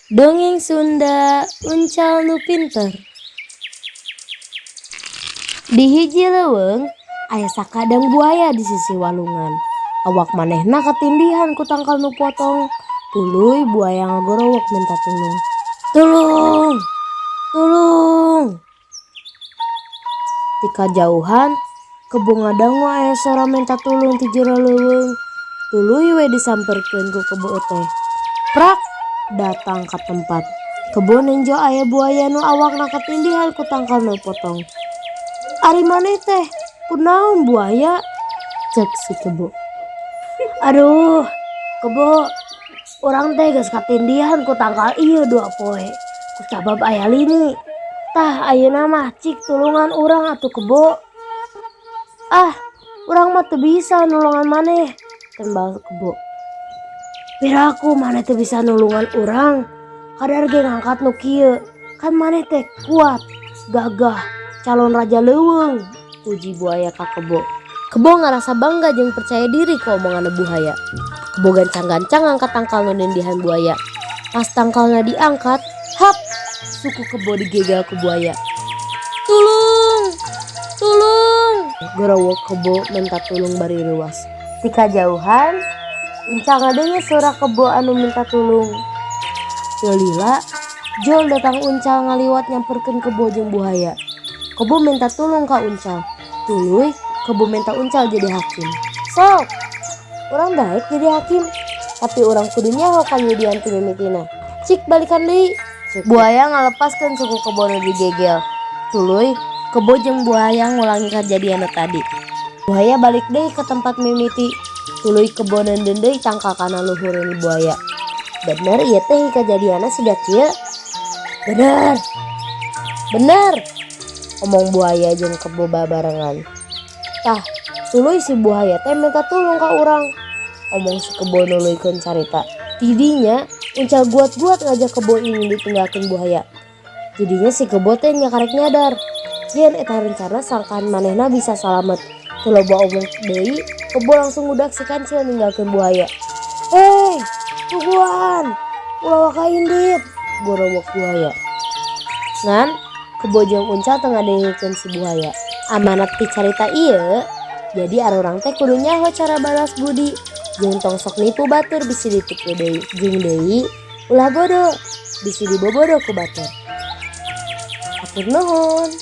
Dongeng Sunda Uncal nu pinter. Di hiji leuweung aya sakadang buaya di sisi walungan. Awak manehna ketindihan ku tangkal nu potong. Tuluy buaya ngagorowok minta tulung. Tulung! Tulung! Ti kajauhan kebo ngadangu aya suara minta tulung ti jero leuweung. Tuluy we disamperkeun ku kebo teh. Prak! Datang ke tempat kebo nenjo aya buaya nu awakna ketindihan ku tangkal nu potong. Ari maneh teh kunaon buaya? Cek si kebo. Aduh kebo, urang teh geus katindihan ku tangkal ieu 2 poe kusabab aya lini. Tah ayeuna mah cik tulungan urang atuh kebo. Ah, urang mah teu bisa nulungan maneh, tembal kebo. Piraku maneh teu bisa nulungan urang, kadar ge ngangkat nu kieu, kan maneh teh kuat, gagah, calon raja leuweung, puji buaya ka kebo. Kebo ngarasa bangga jeung percaya diri ku omongan buaya. Kebo gancang-gancang angkat tangkal nu nindihan buaya. Pas tangkalna diangkat, hap, suku kebo digegel ku buaya. Tulung! Tulung! Gorowok kebo minta tulung bari ruas. Ti kajauhan Uncal ngadenge suara kebo anu minta tulung. Teu lila, Jol datang Uncal ngaliwat nyamperkeun kebo jeung buaya. Kebo minta tulung ka Uncal. Tuluy kebo minta Uncal jadi hakim. Sok, urang daek jadi hakim, tapi urang kudu nyaho kanyudian ti mimitina. Cik balikan deui. Buaya ngalepaskeun suku kebo nu digegel. Tuluy kebo jeung buaya ngulangi kajadian tadi. Buaya balik deui ke tempat mimiti. Tuluy kebo neundeun deui tangkal kana luhureun buaya. Bener ieu teh kajadianna siga kieu? Bener. Bener. Omong buaya jeung kebo babarengan. Tah, tuluy si buaya teh minta tulung ka urang. Omong si kebo nuluykeun carita. Tidinya Uncal guat-guat ngajak kebo ingin ditinggalkeun buaya. Jadinya si kebo teh nyakarek nyadar. Yen eta rencana sangkaan manehna bisa salamet. Teu loba omong deui, kebo langsung ngudak si kancil ninggalkeun buaya. Hei, tuguan, ulah ka indit, gorowok buaya. Ngan, kebo jeung Uncal teu ngadengikeun si buaya. Amanat ti carita ieu, jadi arurang teh kudu nyaho cara balas budi. Jeung tong sok nipu batur bisi ditipu deui. Jeung deui ulah bodo, bisi dibobodo ku batur. Hatur nuhun.